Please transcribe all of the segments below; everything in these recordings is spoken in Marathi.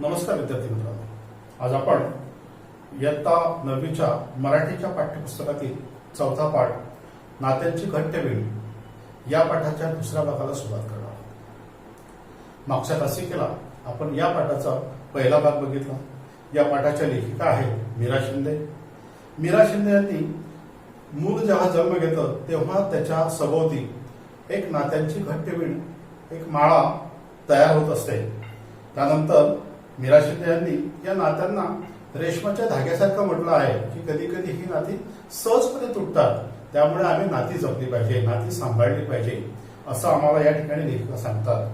नमस्कार विद्यार्थी मित्रांनो, आज आपण इयत्ता 9वीच्या मराठीच्या पाठ्यपुस्तकातील चौथा पाठ नात्यांची घट्टबेडी या पाठाच्या दुसऱ्या भागाला सुरुवात करणार आहोत। मागच्या तासिकेला आपण या पाठाचा पहिला भाग बघितला। या पाठाच्या लेखिका आहेत मीरा शिंदे। मीरा शिंदे यांनी मूल जेव्हा जन्म घेतं तेव्हा त्याच्या सभोवती एक नात्यांची घट्टबेडी, एक माळा तयार होत असते। त्यानंतर मीरा शिंदे यांनी या नात्यांना रेशमाच्या धाग्यासारखं म्हटलं आहे की कधी कधी ही नाती सहजपणे तुटतात, त्यामुळे आम्ही नाती जपली पाहिजे, नाती सांभाळली पाहिजे असं आम्हाला या ठिकाणी लेखिका सांगतात।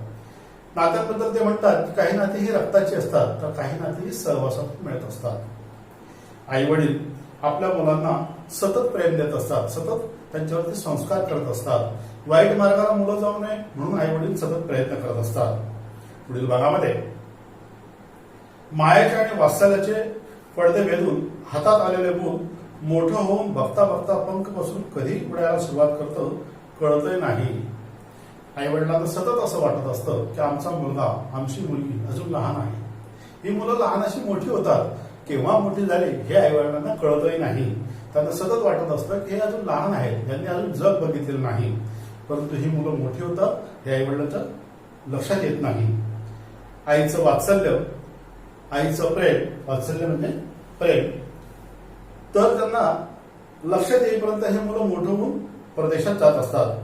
नात्यांबद्दल ते म्हणतात की काही नाती ही रक्ताची असतात तर काही नाती ही सहवासातून मिळत असतात। आई वडील आपल्या मुलांना सतत प्रेम देत असतात, सतत त्यांच्यावरती संस्कार करत असतात। वाईट मार्गाला मुलं जाऊ नये म्हणून आई वडील सतत प्रयत्न करत असतात। पुढील भागामध्ये मायेचे आणि वात्सल्याचे पडदे वेधून हातात आलेले मूल मोठं होऊन बघता बघता पंख बसून कधी उडायला सुरुवात करतं कळतही नाही। आई वडिलांना सतत असं वाटत असतं की आमचा मुलगा, आमची मुलगी अजून लहान आहे। ही मुलं लहान अशी मोठी होतात, केव्हा मोठी झाली हे आई वडिलांना कळतही नाही। त्यांना सतत वाटत असतं की हे अजून लहान आहेत, त्यांनी अजून जग बघितलेलं नाही, परंतु ही मुलं मोठी होतात हे आई वडिलांच्या लक्षात येत नाही। आईचं वात्सल्य, आईचं प्रेम, वात्सल्य म्हणजे प्रेम, तर त्यांना लक्षात येईपर्यंत हे मुलं मोठं होऊन परदेशात जात असतात।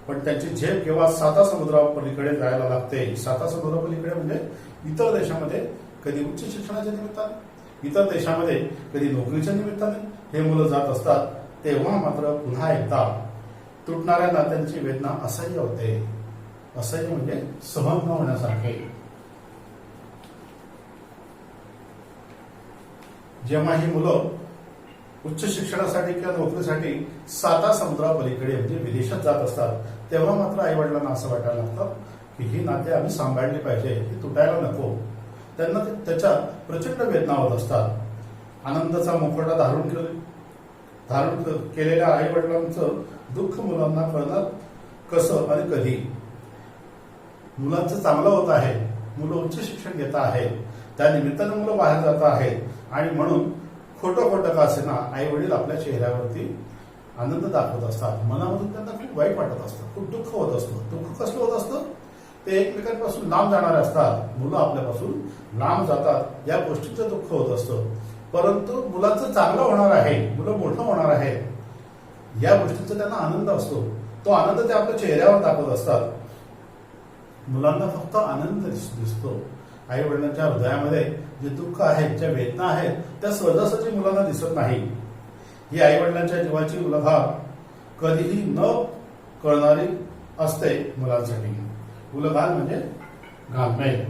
पण त्यांची झेप केव्हा साता समुद्रापलीकडे जायला लागते। साता समुद्रापलीकडे म्हणजे इतर देशामध्ये, कधी उच्च शिक्षणाच्या निमित्ताने, इतर देशामध्ये कधी नोकरीच्या निमित्ताने हे मुलं जात असतात। तेव्हा मात्र पुन्हा एकदा तुटणाऱ्या नात्यांची वेदना असह्य होते। असह्य म्हणजे सहन न होण्यासारखे। जेव्हा ही मुलं उच्च शिक्षणासाठी किंवा नोकरीसाठी साता समुद्रापलीकडे म्हणजे विदेशात जात असतात तेव्हा मात्र आई वडिलांना असं वाटायला लागतं की ही नाते आम्ही सांभाळली पाहिजे, ही तुटायला नको। त्यांना त्याच्या प्रचंड वेदना होत असतात। आनंदाचा मुखवटा धारण केलेल्या आई वडिलांचं दुःख मुलांना कळणार कसं आणि कधी। मुलांचं चांगलं होत आहे, मुलं उच्च शिक्षण घेत आहेत, त्या निमित्तानं मुलं बाहेर जात आहेत आणि म्हणून खोटं खोटं का असेना आई वडील आपल्या चेहऱ्यावरती आनंद दाखवत असतात। मनामधून त्यांना खूप वाईट वाटत असतं, खूप दुःख होत असतं। दुःख कसलं होत असतं? ते एकमेकांपासून लांब जाणारे असतात, मुलं आपल्यापासून लांब जातात, या गोष्टीचं दुःख होत असतं। परंतु मुलांचं चांगलं होणार आहे, मुलं मोठं होणार आहे, या गोष्टीचा त्यांना आनंद असतो। तो आनंद ते आपल्या चेहऱ्यावर दाखवत असतात। मुलांना फक्त आनंद दिसतो। आई वडिलांच्या हृदयामध्ये जे दुःख आहे, ज्या वेदना आहेत, त्या सहजासहजी मुलांना दिसत नाही। ही आई वडिलांच्या जीवाची उलघार कधीही न कळणारी असते मुलांसाठी। उलघार म्हणजे घालमेल,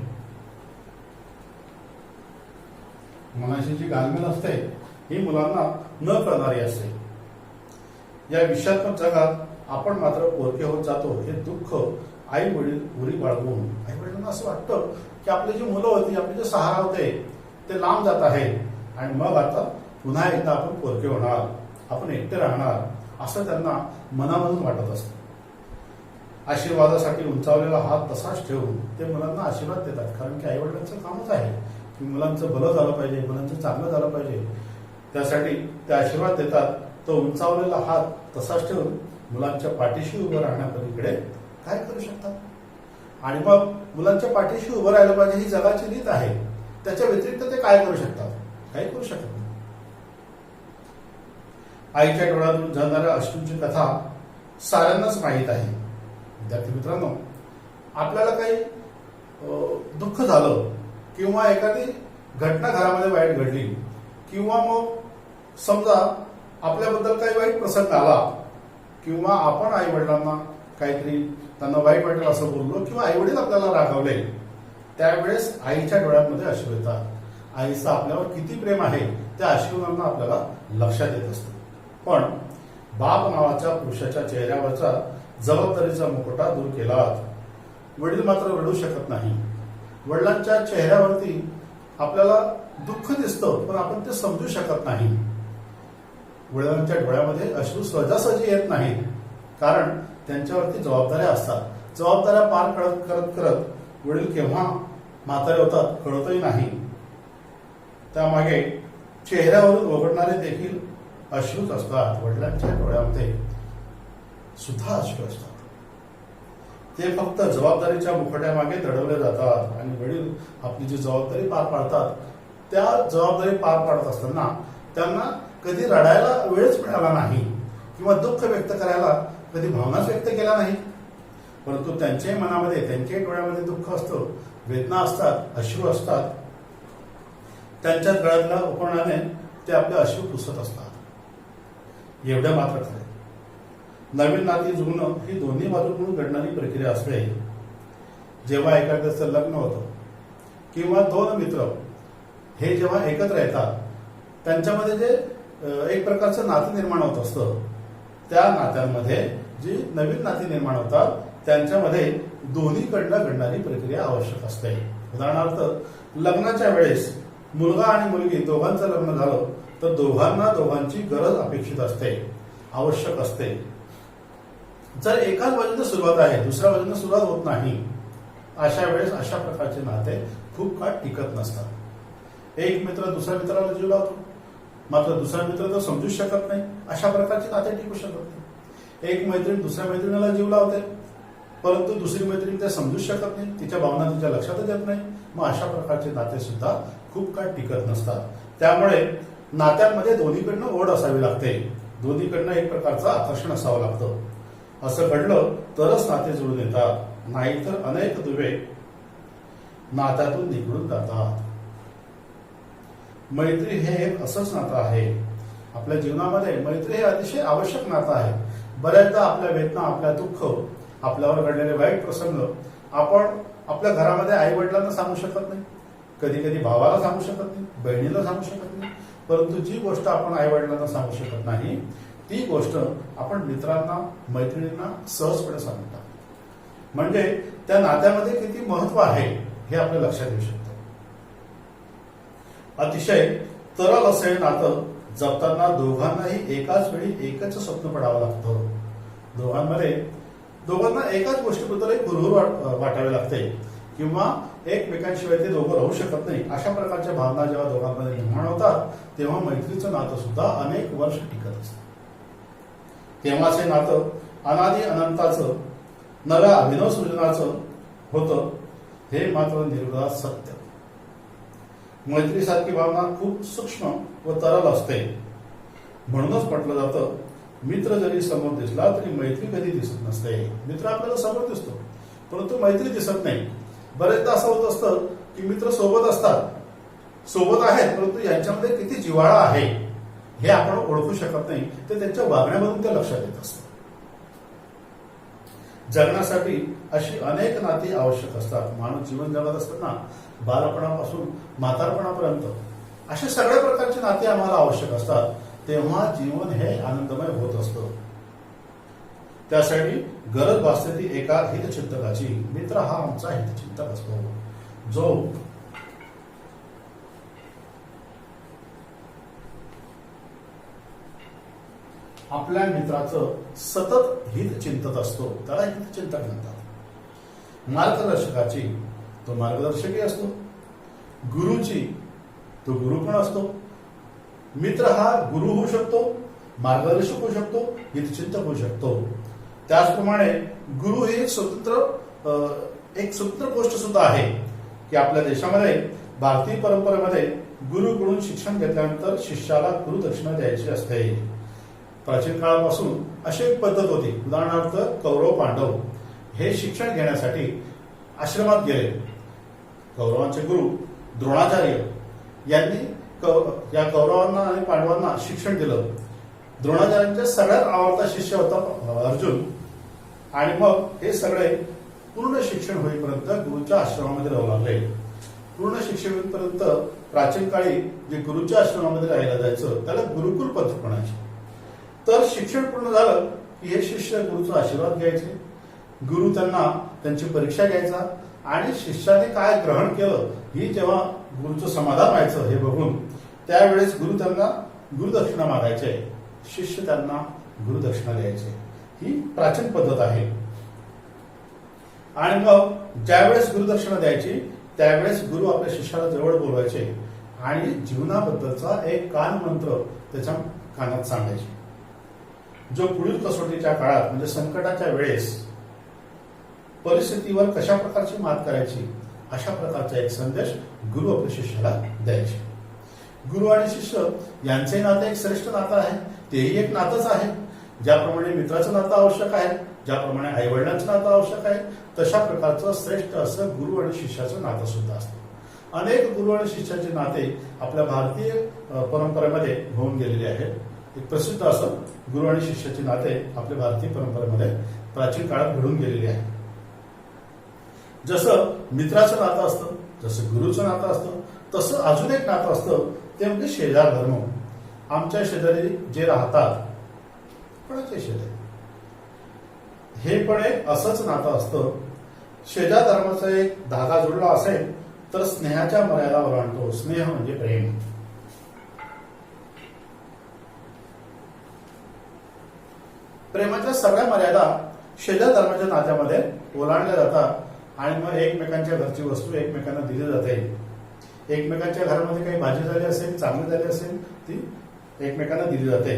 मनाशी जी घालमेल असते ही मुलांना न कळणारी असते। या विषात्मक जगात आपण मात्र पोरके होत जातो। हे दुःख आई वडील उरी बाळगून, आई वडिलांना असं वाटतं की आपली जी मुलं होती, आपले जे सहारा होते ते लांब जात आहे आणि मग आता पुन्हा एकदा आपण पोरके होणार, आपण एकटे राहणार असं त्यांना मनामधून वाटत असतं। आशीर्वादासाठी उंचावलेला हात तसाच ठेवून ते मुलांना आशीर्वाद देतात, कारण की आई वडिलांचं कामच आहे की मुलांचं भलं झालं पाहिजे, मुलांचं चांगलं झालं पाहिजे, त्यासाठी ते आशीर्वाद देतात। तो उंचावलेला हात तसाच ठेवून मुलांच्या पाठीशी उभं राहण्यापलीकडे काय करू शकतात? आणि मग मुलांच्या पाठीशी उभं राहिलं पाहिजे ही जगाची रीत आहे, त्याच्या व्यतिरिक्त ते काय करू शकतात? काही करू शकत नाही। आईच्या डोळ्यातून झरणाऱ्या अश्रूंची कथा साऱ्यांनाच माहीत आहे। विद्यार्थी मित्रांनो, आपल्याला काही दुःख झालं किंवा एखादी घटना घरामध्ये वाईट घडली किंवा मग समजा आपल्याबद्दल काही वाईट प्रसंग आला किंवा आपण आई वडिलांना काहीतरी त्यांना वाईट वाटेल असं बोललो किंवा आई वडील आपल्याला रागावले, त्यावेळेस आईच्या डोळ्यामध्ये अश्रू येतात। आईचं आपल्यावर किती प्रेम आहे त्या अश्रूंना आपल्याला लक्षात येत असतं। पण बाप नावाच्या पुरुषाच्या चेहऱ्यावरचा जबाबदारीचा मुखवटा दूर केलात वडील मात्र रडू शकत नाही। वडिलांच्या चेहऱ्यावरती आपल्याला दुःख दिसतं पण आपण ते समजू शकत नाही। वडिलांच्या डोळ्यामध्ये अश्रू सहजासहजी येत नाहीत, कारण त्यांच्यावरती जबाबदाऱ्या असतात। जबाबदाऱ्या पार करत करत वडील केव्हा म्हातारे होतात कळतही नाही. त्यामागे चेहऱ्यावरून ओघळणारे देखील अश्रूच असतात. वडिलांच्या डोळ्यामध्ये सुद्धा अश्रू असतात. ते फक्त जबाबदारीच्या मुखट्यामागे दडवले जातात आणि वडील आपली जी जबाबदारी पार पाडतात त्या जबाबदारी पार पाडत असताना त्यांना कधी रडायला वेळच मिळाला नाही किंवा दुःख व्यक्त करायला कधी भावनाच व्यक्त केल्या नाही. परंतु त्यांच्याही मनामध्ये त्यांच्याही डोळ्यामध्ये दुःख असतं, वेदना असतात, अश्रू असतात. त्यांच्या गळ्यातल्या उपरणाने ते आपले अश्रू पुसत असतात. एवढं मात्र खरे, नवीन नाती जुळणं ही दोन्ही बाजूकडून घडणारी प्रक्रिया असते. जेव्हा एखाद्याचं लग्न होतं किंवा दोन मित्र हे जेव्हा एकत्र येतात त्यांच्यामध्ये जे एक प्रकारचं नातं निर्माण होत असतं, त्या नात्यांमध्ये जी नवीन नाती निर्माण होतात त्यांच्यामध्ये दोन्हीकडनं घडणारी प्रक्रिया आवश्यक असते. उदाहरणार्थ, लग्नाच्या वेळेस मुलगा आणि मुलगी दोघांचं लग्न झालं तर दोघांना दोघांची गरज अपेक्षित असते, आवश्यक असते. जर एकाच बाजूने सुरुवात आहे, दुसऱ्या बाजूने सुरुवात होत नाही, अशा वेळेस अशा प्रकारचे नाते खूप काळ टिकत नसतात. एक मित्र दुसऱ्या मित्राला जीव लावतो, मात्र दुसरा मित्र तर समजूच शकत नाही. अशा प्रकारचे नाते टिकू शकत नाही. एक मैत्रीण दुसऱ्या मैत्रिणीला जीव लावते, परंतु दुसरी मैत्रीण ते समजूच शकत नाही, तिच्या भावना तिच्या लक्षातच येत नाही. मग अशा प्रकारचे नाते सुद्धा खूप काळ टिकत नसतात. त्यामुळे नात्यांमध्ये दोन्हीकडनं ओढ असावी लागते, दोन्हीकडनं एक प्रकारचं आकर्षण असावं लागतं. असं घडलं तरच नाते जुळून येतात, नाहीतर अनेक दुवे नात्यातून निघून जातात. मैत्री हे एक असंच नातं आहे. आपल्या जीवनामध्ये मैत्री हे अतिशय आवश्यक नातं आहे. बऱ्याचदा आपल्या वेदना, आपल्या दुःख, आपल्यावर घडलेले वाईट प्रसंग आपण आपल्या घरामध्ये आई वडिलांना सांगू शकत नाही, कधी कधी भावाला सांगू शकत नाही, बहिणीला सांगू शकत नाही. परंतु जी गोष्ट आपण आई वडिलांना सांगू शकत नाही ती गोष्ट आपण मित्रांना, मैत्रिणींना सहजपणे सांगू टाकतो. म्हणजे त्या नात्यामध्ये किती महत्व आहे हे आपल्या लक्षात येऊ शकतं. अतिशय तरल असे नातं जपताना दोघांनाही एकाच वेळी एकच स्वप्न पडावं लागतं. दोघांना एकाच गोष्टीबद्दल एक हुरहुर वाटावी लागते किंवा एकमेकांशिवाय ते दोघं राहू शकत नाही. अशा प्रकारच्या भावना जेव्हा दोघांमध्ये निर्माण होतात तेव्हा मैत्रीचं नातं सुद्धा अनेक वर्ष टिकत असतं. तेव्हाचे नातं अनादी अनंताचं, नव्या अभिनव सृजनाचं होतं, हे मात्र निर्विवाद सत्य. मैत्रीसारखी भावना खूप सूक्ष्म व तरल असते. म्हणूनच म्हटलं जातं, मित्र जरी समोर दिसला तरी मैत्री कधी दिसत नसते. मित्र आपल्याला समोर दिसतो परंतु मैत्री दिसत नाही. बरेचदा असं होत असतं की मित्र सोबत असतात, सोबत आहेत, परंतु यांच्यामध्ये किती जिव्हाळा आहे हे आपण ओळखू शकत नाही. ते त्यांच्या वागण्यामधून ते लक्षात येत असतं. जगण्यासाठी अशी अनेक नाती आवश्यक असतात. माणूस जीवन जगत असताना बालपणापासून म्हातारपणापर्यंत अशा सगळ्या प्रकारची नाती आम्हाला आवश्यक असतात. तेव्हा जीवन हे आनंदमय होत असतं. त्यासाठी गरज भासते ती एका हितचिंतकाची. मित्र हा आमचा हितचिंतक असतो, जो आपल्या मित्राचं सतत हित चिंतत असतो, त्याला हितचिंतक म्हणतात. मार्गदर्शकाची तो मार्गदर्शकही असतो, गुरुची तो गुरु पण असतो. मित्र हा गुरु होऊ शकतो, मार्गदर्शक होऊ शकतो, हितचिंतक होऊ शकतो. त्याचप्रमाणे गुरु ही एक स्वतंत्र गोष्ट सुद्धा आहे की आपल्या देशामध्ये भारतीय परंपरेमध्ये गुरुकडून शिक्षण घेतल्यानंतर शिष्याला गुरुदक्षिणा द्यायची असते. प्राचीन काळापासून अशी एक पद्धत होती. उदाहरणार्थ, कौरव पांडव हे शिक्षण घेण्यासाठी आश्रमात गेले. कौरवांचे गुरु द्रोणाचार्य यांनी या कौरवांना आणि पांडवांना शिक्षण दिलं. द्रोणाचार्यांचा सगळ्यात आवडता शिष्य होता अर्जुन. आणि मग हे सगळे पूर्ण शिक्षण होईपर्यंत गुरुच्या आश्रमामध्ये राहू लागले. पूर्ण शिक्षण होईपर्यंत प्राचीन काळी जे गुरुच्या आश्रमामध्ये राहायला जायचं त्याला गुरुकुल पद्धत म्हणायची. तर शिक्षण पूर्ण झालं की हे शिष्य गुरुचा आशीर्वाद घ्यायचे. गुरु त्यांना त्यांची परीक्षा घ्यायचा आणि शिष्याने काय ग्रहण केलं ही जेव्हा गुरुचं समाधान व्हायचं हे बघून त्यावेळेस गुरु त्यांना गुरुदक्षिणा मागायचे, शिष्य त्यांना गुरुदक्षिणा द्यायचे. ही प्राचीन पद्धत आहे. आणि मग ज्यावेळेस गुरुदक्षिणा द्यायची त्यावेळेस गुरु आपल्या शिष्याला जवळ बोलवायचे आणि जीवनाबद्दलचा एक कान मंत्र त्याच्या कानात सांगायचे, जो पुढील कसोटीच्या काळात म्हणजे संकटाच्या वेळेस परिस्थितीवर कशा प्रकारची मात करायची अशा प्रकारचा एक संदेश गुरु आपल्या शिष्याला द्यायचे. गुरु आणि शिष्य यांचे नाते एक श्रेष्ठ नातं आहे. तेही एक नातंच आहे. ज्याप्रमाणे मित्राचं नातं आवश्यक आहे, ज्याप्रमाणे आई वडिलांचं नातं आवश्यक आहे, तशा प्रकारचं श्रेष्ठ असं गुरु आणि शिष्याचं नातं सुद्धा असतं. अनेक गुरु आणि शिष्याचे नाते आपल्या भारतीय परंपरेमध्ये होऊन गेलेले आहेत. एक प्रसिद्ध असं गुरु आणि शिष्याचे नाते आपल्या भारतीय परंपरेमध्ये प्राचीन काळात घडून गेलेले आहे. जसं मित्राचं नातं असतं, जसं गुरुचं नातं असतं, तसं अजून एक नातं असतं, ते म्हणजे शेजार धर्म. आमच्या शेजारी जे राहतात कोणाचे शेजारी, हे पण एक असंच नातं असतं. शेजार धर्माचा एक धागा जोडला असेल तर स्नेहाच्या मर्यादा ओलांडतो. स्नेह म्हणजे प्रेम. प्रेमाच्या सगळ्या मर्यादा शेजार धर्माच्या नात्यामध्ये ओलांडल्या जातात आणि मग एकमेकांच्या घरची वस्तू एकमेकांना दिली जाते. एकमेकांच्या घरामध्ये काही भाजी झाली असेल, चांगली झाली असेल, ती एकमेकांना दिली जाते.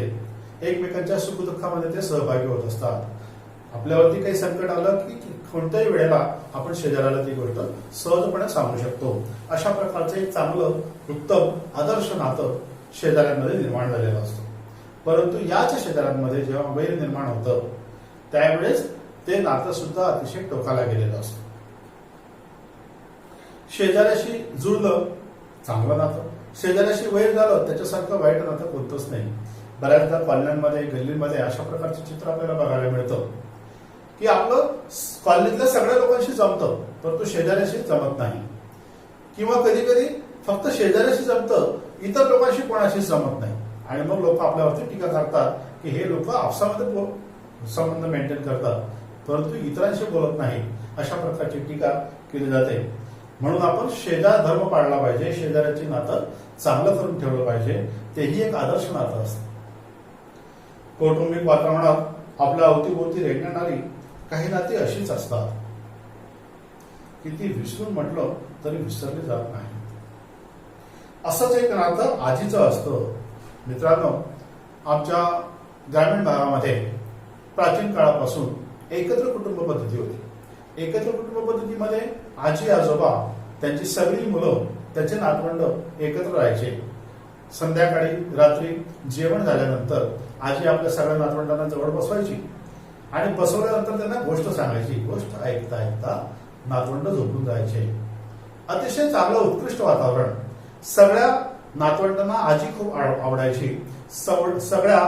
एकमेकांच्या सुखदुःखामध्ये ते सहभागी होत असतात. आपल्यावरती काही संकट आलं की कोणत्याही वेळेला आपण शेजाऱ्याला ती गोष्ट सहजपणे सांगू शकतो. अशा प्रकारचं एक चांगलं उत्तम आदर्श नातं शेजाऱ्यांमध्ये निर्माण झालेलं असतं. परंतु याच शेजाऱ्यांमध्ये जेव्हा वैर निर्माण होतं त्यावेळेस ते नातं सुद्धा अतिशय टोकाला गेलेलं असतं. शेजाऱ्याशी जुळलं चांगलं नातं, शेजाऱ्याशी वैर झालं त्याच्यासारखं वाईट नातं कोणतंच नाही. बऱ्याचदा कॉलन्यांमध्ये गल्लीमध्ये अशा प्रकारचं चित्र आपल्याला बघायला मिळतं की आपलं कॉलनीतल्या सगळ्या लोकांशी जमतं परंतु शेजाऱ्याशी जमत नाही, किंवा कधी कधी फक्त शेजाऱ्याशी जमतं, इतर लोकांशी कोणाशीच जमत नाही. आणि मग लोक आपल्यावरती टीका करतात की हे लोक आपसामध्ये संबंध मेंटेन करतात परंतु इतरांशी बोलत नाही. अशा प्रकारची टीका केली जाते. म्हणून आपण शेजार धर्म पाळला पाहिजे. शेजाऱ्याची नातं चांगलं करून ठेवलं पाहिजे. तेही एक आदर्श नातं असतं. कौटुंबिक वातावरणात आपल्या अवतीभोवती रेंगाळणारी काही नाती अशीच असतात की ती विसरून म्हटलं तरी विसरली जात नाही. असंच एक नातं आजीचं असतं. मित्रांनो, आमच्या ग्रामीण भागामध्ये प्राचीन काळापासून एकत्र कुटुंब पद्धती होती. एकत्र कुटुंब पद्धतीमध्ये आजी आजोबा त्यांची सगळी मुलं त्याचे नातवंड एकत्र राहायचे. संध्याकाळी रात्री जेवण झाल्यानंतर आजी आपल्या सगळ्या नातवंडांना जवळ बसवायची आणि बसवल्यानंतर त्यांना गोष्ट सांगायची. गोष्ट ऐकता ऐकता नातवंड झोपून जायचे. अतिशय चांगलं उत्कृष्ट वातावरण. सगळ्या नातवंडांना आजी खूप आवडायची. सगळ्या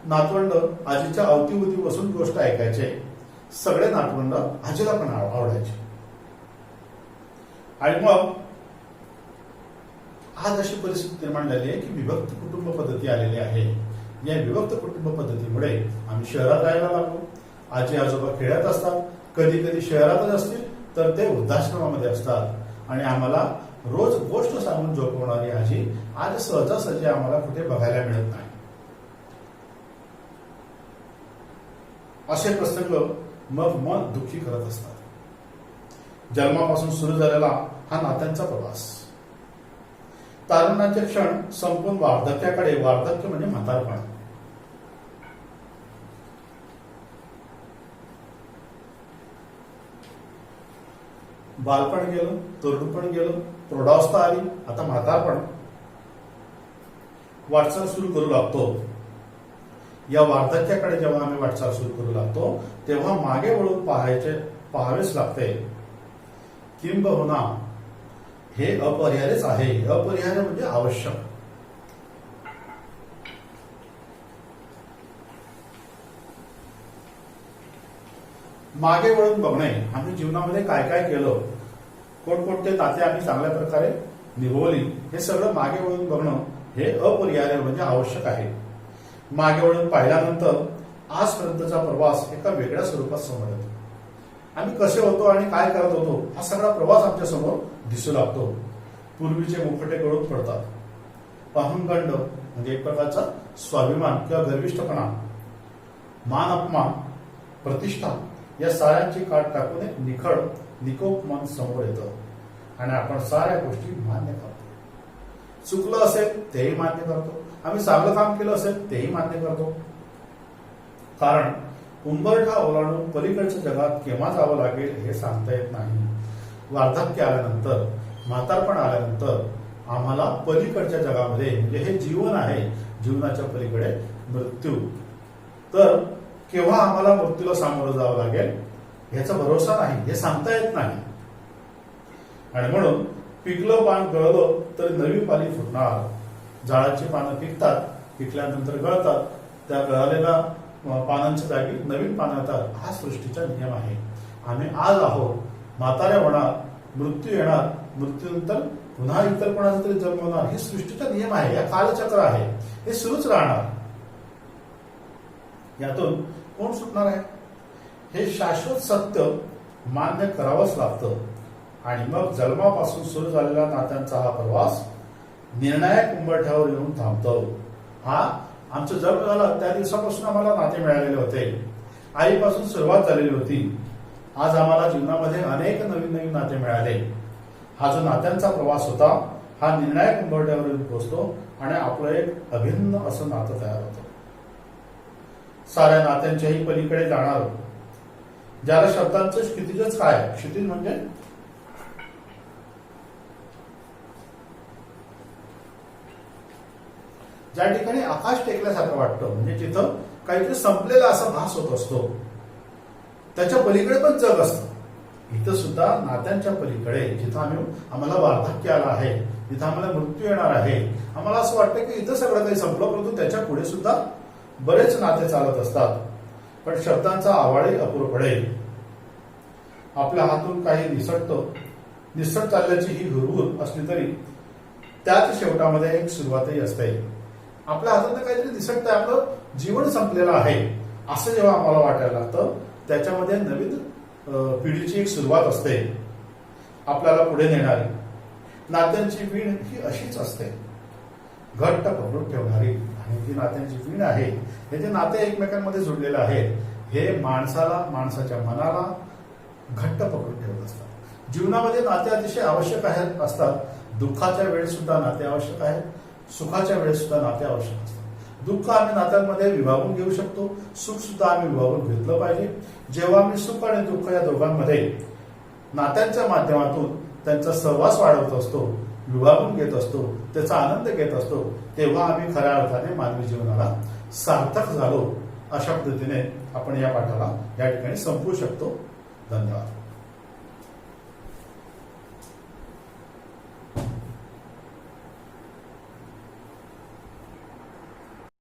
नातवंड आजीच्या अवतीभोवती बसून गोष्ट ऐकायचे. सगळे नातवंड आजीला पण आवडायचे. आणि मग आज अशी परिस्थिती निर्माण झाली आहे की विभक्त कुटुंब पद्धती आलेली आहे. या विभक्त कुटुंब पद्धतीमुळे आम्ही शहरात राहायला लागलो. आजी आजोबा खेड्यात असतात, कधी कधी शहरातच असतील तर ते वृद्धाश्रमामध्ये असतात आणि आम्हाला रोज गोष्ट सांगून झोपवणारी आजी आज सहजासहजी आम्हाला कुठे बघायला मिळत नाही. असे प्रसंग मग मन दुःखी करत असतात. जन्मापासून सुरू झालेला हा नात्यांचा प्रवास तारुण्याचे क्षण संपून वार्धक्याकडे, वार्धक्य म्हणजे म्हातारपण, बालपण गेलं, तरुणपण गेलं, प्रौढावस्था आली, आता म्हातारपण. वाटचाल सुरू करू लागतो. या वार्धक्याकडे जेव्हा आम्ही वाटचाल सुरू करू लागतो तेव्हा मागे वळून पाहावेच लागते. किंबहुना हे अपरिहार्यच आहे. अपरिहार्य म्हणजे आवश्यक. मागे वळून बघणे, आम्ही जीवनामध्ये काय काय केलं, कोणकोणते नाते आम्ही चांगल्या प्रकारे निभवली, हे सगळं मागे वळून बघणं हे अपरिहार्य म्हणजे आवश्यक आहे. मागे वळून पाहिल्यानंतर आजपर्यंतचा प्रवास एका वेगळ्या स्वरूपात समोर येतो. आम्ही कसे होतो आणि काय करत होतो हा सगळा प्रवास आमच्या समोर दिसू लागतो. पूर्वीचे मुखटे गळून पडतात. अहंगंड म्हणजे एक प्रकारचा स्वाभिमान किंवा गर्विष्ठपणा, मान अपमान, प्रतिष्ठा या साऱ्यांची काट टाकून एक निखळ निकोप मन समोर येतं आणि आपण साऱ्या गोष्टी मान्य करतो. चुकलं असेल तेही मान्य करतो, आम्ही चांगलं काम केलं असेल तेही मान्य करतो. कारण उंबरठा ओलांडून पलीकडच्या जगात केव्हा जावं लागेल हे सांगता येत नाही. वार्धक्य आल्यानंतर, म्हातारपण आल्यानंतर आम्हाला पलीकडच्या जगामध्ये, म्हणजे हे जीवन आहे, जीवनाच्या पलीकडे मृत्यू, तर केव्हा आम्हाला मृत्यूला सामोरं जावं लागेल याचा भरोसा नाही, हे सांगता येत नाही. आणि म्हणून पिकलं पान गळलं तरी नवी पाली फुटणार. झाडाची पानं पिकतात, पिकल्यानंतर गळतात, त्या गळालेल्या पानांच्या जागी नवीन पानं येतात. हा सृष्टीचा नियम आहे. आम्ही आज आहोत, म्हातारे होणार, मृत्यू येणार, मृत्यूनंतर पुन्हा इतर कोणाचा तरी जन्म होणार. हे सृष्टीचा नियम आहे, या कालचक्र आहे, हे सुरूच राहणार. यातून कोण सुटणार आहे? हे शाश्वत सत्य मान्य करावंच लागतं. आणि मग जन्मापासून सुरू झालेला नात्यांचा हा प्रवास निर्णायक उंबरठ्यावर येऊन थांबतो. हा आमचा जन्म झाला त्या दिवसापासून आम्हाला नाते मिळालेले होते, आईपासून सुरुवात झालेली होती. आज आम्हाला जीवनामध्ये अनेक नवीन नवीन नाते मिळाले. हा जो नात्यांचा प्रवास होता, हा निर्णायक उंबरठ्यावर येऊन पोहोचतो आणि आपलं एक अभिन्न असं नातं तयार होतं. साऱ्या नात्यांच्याही पलीकडे जाणार, ज्याला शब्दांचं क्षितिजच काय, क्षितिज म्हणजे ज्या ठिकाणी आकाश टेकल्यासारखं वाटतं, म्हणजे जिथं काहीतरी संपलेला असा भास होत असतो, त्याच्या पलीकडे पण जग असतं. इथं सुद्धा नात्यांच्या पलीकडे, जिथं आम्हाला वार्धक्य आलं आहे, जिथं आम्हाला मृत्यू येणार आहे, आम्हाला असं वाटतं की इथं सगळं काही संपलं, परंतु त्याच्या पुढे सुद्धा बरेच नाते चालत असतात. पण शब्दांचा आवाळही अपूर्ण पडेल. आपल्या हातून काही निसट चालल्याची ही हुरहुर असली तरी त्याच शेवटामध्ये एक सुरुवातही असते. आपल्या हातातून काहीतरी निसटतंय, आपलं जीवन संपलेलं आहे असं जेव्हा आम्हाला वाटायला लागतं, त्याच्यामध्ये नवीन पिढीची एक सुरुवात असते, आपल्याला पुढे नेणारी. नात्यांची वीण ही अशीच असते, घट्ट पकडून ठेवणारी. आणि जी नात्यांची वीण आहे, हे जे नाते एकमेकांमध्ये जुडलेले आहेत, हे माणसाला, माणसाच्या मनाला घट्ट पकडून ठेवत असतात. जीवनामध्ये नाते अतिशय आवश्यक असतात. दुःखाच्या वेळेस सुद्धा नाते आवश्यक आहेत, सुखाच्या वेळेस सुद्धा नाते आवश्यक असतात. दुःख आम्ही नात्यांमध्ये विभागून घेऊ शकतो, सुख सुद्धा आम्ही विभागून घेतलं पाहिजे. जेव्हा आम्ही सुख आणि दुःख या दोघांमध्ये नात्यांच्या माध्यमातून त्यांचा सहवास वाढवत असतो, विभागून घेत असतो, त्याचा आनंद घेत असतो, तेव्हा आम्ही खऱ्या अर्थाने मानवी जीवनाला सार्थक झालो. अशा पद्धतीने आपण या पाठाला या ठिकाणी संपवू शकतो. धन्यवाद.